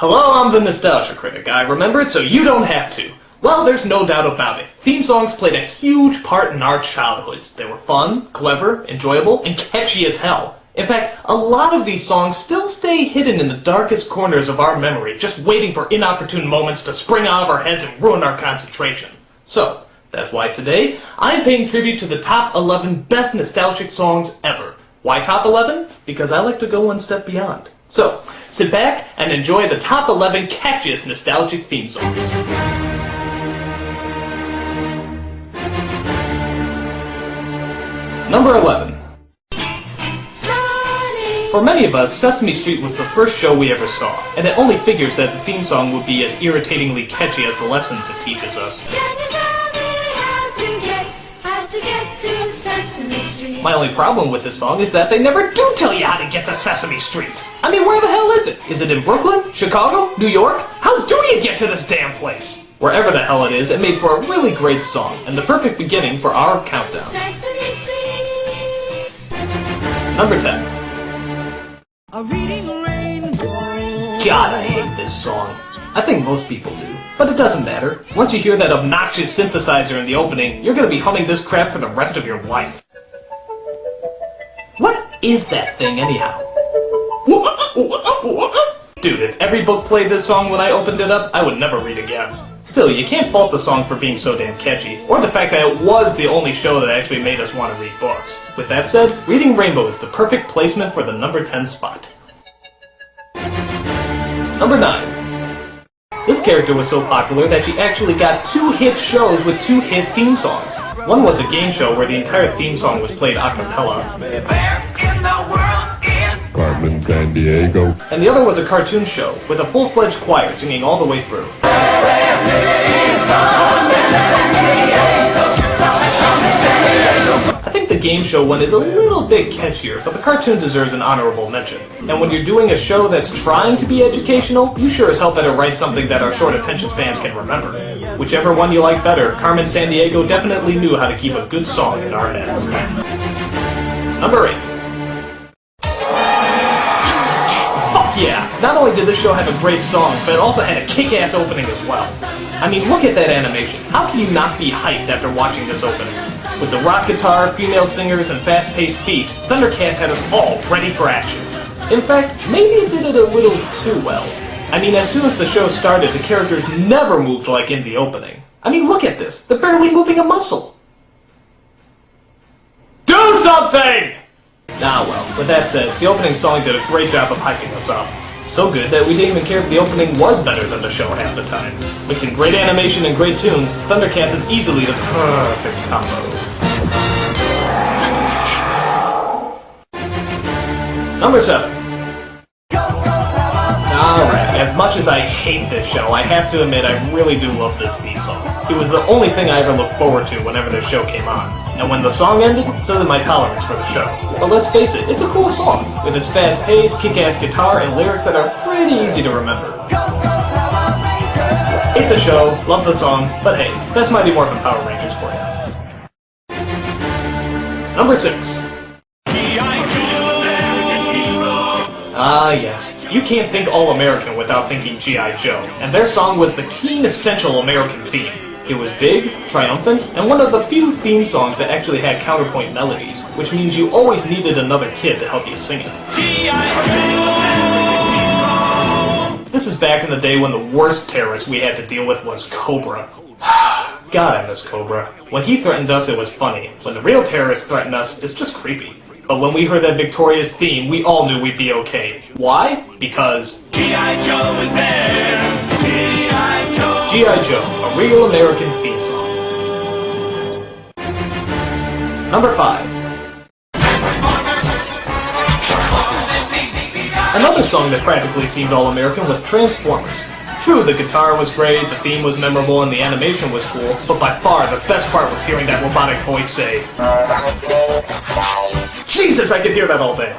Hello, I'm the Nostalgia Critic. I remembered so you don't have to. Well, there's no doubt about it. Theme songs played a huge part in our childhoods. They were fun, clever, enjoyable, and catchy as hell. In fact, a lot of these songs still stay hidden in the darkest corners of our memory, just waiting for inopportune moments to spring out of our heads and ruin our concentration. So, that's why today, I'm paying tribute to the top 11 best nostalgic songs ever. Why top 11? Because I like to go one step beyond. So, sit back and enjoy the top 11 catchiest nostalgic theme songs. Number 11. For many of us, Sesame Street was the first show we ever saw, and it only figures that the theme song would be as irritatingly catchy as the lessons it teaches us. My only problem with this song is that they never do tell you how to get to Sesame Street. I mean, where the hell is it? Is it in Brooklyn? Chicago? New York? How do you get to this damn place? Wherever the hell it is, it made for a really great song, and the perfect beginning for our countdown. Number 10. God, I hate this song. I think most people do, but it doesn't matter. Once you hear that obnoxious synthesizer in the opening, you're gonna be humming this crap for the rest of your life. What is that thing, anyhow? Dude, if every book played this song when I opened it up, I would never read again. Still, you can't fault the song for being so damn catchy, or the fact that it was the only show that actually made us want to read books. With that said, Reading Rainbow is the perfect placement for the number 10 spot. Number 9. This character was so popular that she actually got 2 hit shows with 2 hit theme songs. One was a game show where the entire theme song was played a cappella. Carmen San Diego. And the other was a cartoon show with a full-fledged choir singing all the way through. I think the game show one is a little bit catchier, but the cartoon deserves an honorable mention. And when you're doing a show that's trying to be educational, you sure as hell better write something that our short attention spans can remember. Whichever one you like better, Carmen San Diego definitely knew how to keep a good song in our heads. Number 8. Yeah, not only did this show have a great song, but it also had a kick-ass opening as well. I mean, look at that animation. How can you not be hyped after watching this opening? With the rock guitar, female singers, and fast-paced beat, Thundercats had us all ready for action. In fact, maybe it did it a little too well. I mean, as soon as the show started, the characters never moved like in the opening. I mean, look at this. They're barely moving a muscle. Do something! Ah well, with that said, the opening song did a great job of hyping us up. So good that we didn't even care if the opening was better than the show half the time. Mixing great animation and great tunes, Thundercats is easily the perfect combo. Number 7. Alright, as much as I hate this show, I have to admit I really do love this theme song. It was the only thing I ever looked forward to whenever this show came on. And when the song ended, so did my tolerance for the show. But let's face it, it's a cool song, with its fast pace, kick-ass guitar, and lyrics that are pretty easy to remember. Hate the show, love the song, but hey, that's Mighty Morphin Power Rangers for you. Number 6. Ah yes, you can't think All-American without thinking G.I. Joe, and their song was the keen essential American theme. It was big, triumphant, and one of the few theme songs that actually had counterpoint melodies, which means you always needed another kid to help you sing it. This is back in the day when the worst terrorist we had to deal with was Cobra. God, I miss Cobra. When he threatened us, it was funny. When the real terrorists threaten us, it's just creepy. But when we heard that victorious theme, we all knew we'd be okay. Why? Because G.I. Joe is there! G.I. Joe! G.I. Joe, a real American theme song. Number 5. Another song that practically seemed all-American was Transformers. True, the guitar was great, the theme was memorable, and the animation was cool, but by far the best part was hearing that robotic voice say, Jesus, I could hear that all day.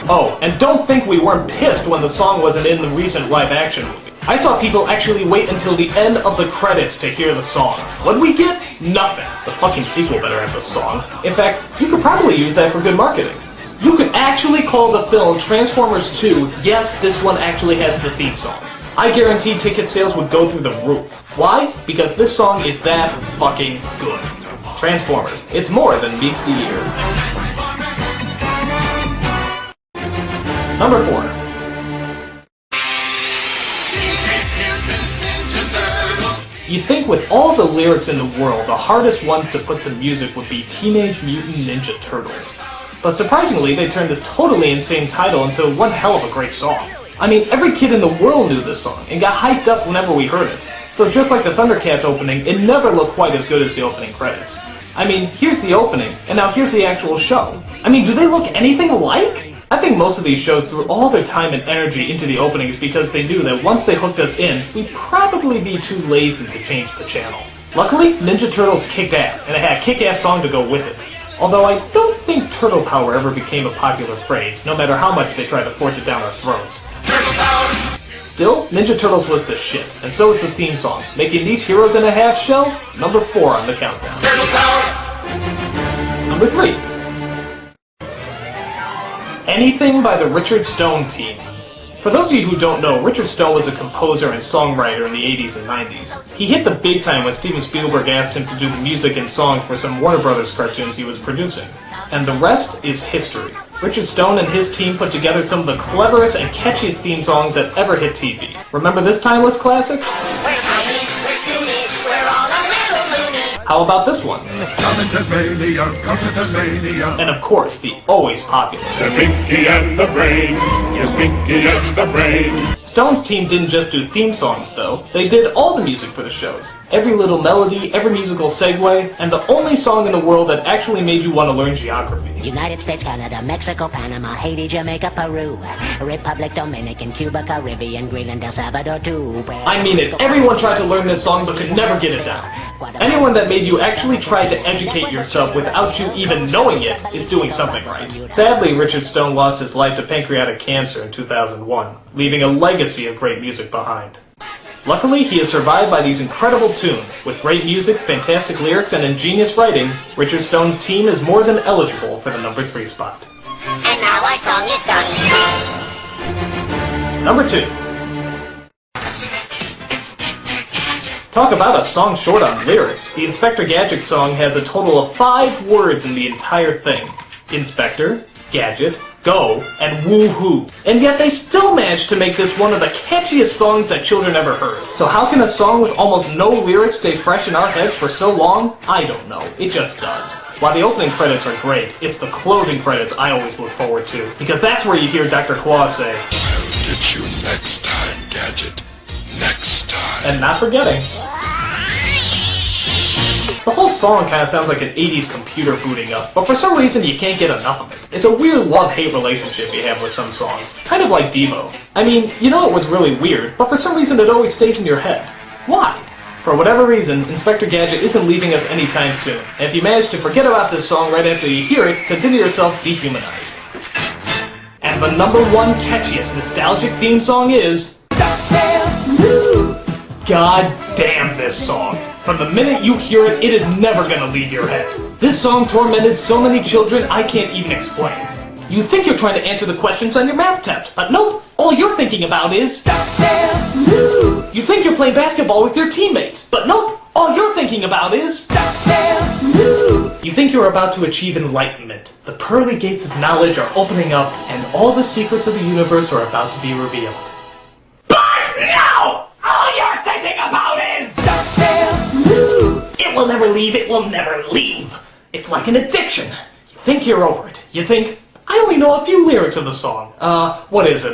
Oh, and don't think we weren't pissed when the song wasn't in the recent live-action movie. I saw people actually wait until the end of the credits to hear the song. What'd we get? Nothing. The fucking sequel better have the song. In fact, you could probably use that for good marketing. You could actually call the film Transformers 2, yes, this one actually has the theme song. I guarantee ticket sales would go through the roof. Why? Because this song is that fucking good. Transformers, it's more than meets the ear. Number 4. You'd think with all the lyrics in the world, the hardest ones to put to music would be Teenage Mutant Ninja Turtles. But surprisingly, they turned this totally insane title into one hell of a great song. I mean, every kid in the world knew this song, and got hyped up whenever we heard it. So just like the Thundercats opening, it never looked quite as good as the opening credits. I mean, here's the opening, and now here's the actual show. I mean, do they look anything alike? I think most of these shows threw all their time and energy into the openings because they knew that once they hooked us in, we'd probably be too lazy to change the channel. Luckily, Ninja Turtles kicked ass, and it had a kick-ass song to go with it. Although I don't think turtle power ever became a popular phrase, no matter how much they tried to force it down our throats. Still, Ninja Turtles was the shit, and so is the theme song, making these Heroes in a Half show number 4 on the countdown. Number 3. Anything by the Richard Stone Team. For those of you who don't know, Richard Stone was a composer and songwriter in the 80s and 90s. He hit the big time when Steven Spielberg asked him to do the music and songs for some Warner Brothers cartoons he was producing. And the rest is history. Richard Stone and his team put together some of the cleverest and catchiest theme songs that ever hit TV. Remember this timeless classic? How about this one? And of course, the always popular. The Pinky and the Brain, yes, Pinky and the Brain. Stone's team didn't just do theme songs, though. They did all the music for the shows. Every little melody, every musical segue, and the only song in the world that actually made you want to learn geography. United States, Canada, Mexico, Panama, Haiti, Jamaica, Peru, Republic, Dominican, Cuba, Caribbean, Greenland, El Salvador, too. I mean it. Everyone tried to learn this song but could never get it down. Anyone that made you actually try to educate yourself without you even knowing it is doing something right. Sadly, Richard Stone lost his life to pancreatic cancer in 2001, leaving a legacy of great music behind. Luckily, he is survived by these incredible tunes. With great music, fantastic lyrics, and ingenious writing, Richard Stone's team is more than eligible for the number 3 spot. And now our song is done. Number 2. Talk about a song short on lyrics. The Inspector Gadget song has a total of 5 words in the entire thing. Inspector, Gadget, Go, and Woo-hoo. And yet they still managed to make this one of the catchiest songs that children ever heard. So how can a song with almost no lyrics stay fresh in our heads for so long? I don't know. It just does. While the opening credits are great, it's the closing credits I always look forward to. Because that's where you hear Dr. Claus say, "I'll get you next time, Gadget. Next time." and not forgetting. The whole song kind of sounds like an 80s computer booting up, but for some reason you can't get enough of it. It's a weird love-hate relationship you have with some songs, kind of like Devo. I mean, you know it was really weird, but for some reason it always stays in your head. Why? For whatever reason, Inspector Gadget isn't leaving us anytime soon, and if you manage to forget about this song right after you hear it, consider yourself dehumanized. And the number 1 catchiest nostalgic theme song is... God damn this song. From the minute you hear it, it is never gonna leave your head. This song tormented so many children I can't even explain. You think you're trying to answer the questions on your math test, but nope, all you're thinking about is... You think you're playing basketball with your teammates, but nope, all you're thinking about is... You think you're about to achieve enlightenment. The pearly gates of knowledge are opening up, and all the secrets of the universe are about to be revealed. But no! All you're thinking about is... It will never leave, it will never leave. It's like an addiction. You think you're over it. You think, I only know a few lyrics of the song. What is it?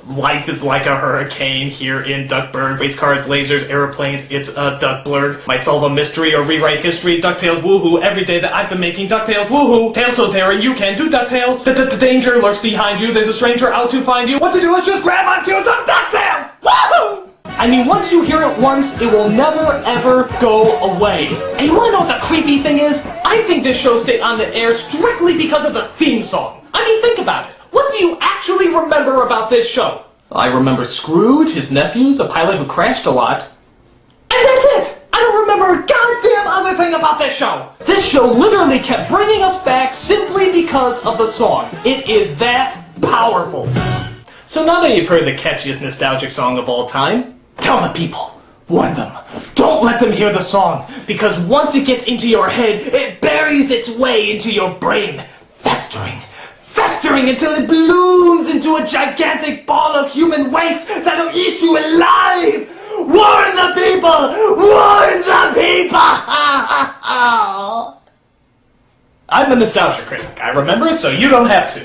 Life is like a hurricane here in Duckburg. Race cars, lasers, airplanes, it's a Duckblurg. Might solve a mystery or rewrite history. DuckTales woohoo. Every day that I've been making DuckTales woohoo. Tales so daring you can do DuckTales. Danger lurks behind you. There's a stranger out to find you. What to do is just grab onto some DuckTales! Woohoo! I mean, once you hear it once, it will never, ever go away. And you wanna know what the creepy thing is? I think this show stayed on the air strictly because of the theme song. I mean, think about it. What do you actually remember about this show? I remember Scrooge, his nephews, a pilot who crashed a lot. And that's it! I don't remember a goddamn other thing about this show. This show literally kept bringing us back simply because of the song. It is that powerful. So now that you've heard the catchiest nostalgic song of all time, tell the people. Warn them. Don't let them hear the song, because once it gets into your head, it buries its way into your brain, festering until it blooms into a gigantic ball of human waste that'll eat you alive! Warn the people! Warn the people! I'm the Nostalgia Critic. I remember it so you don't have to.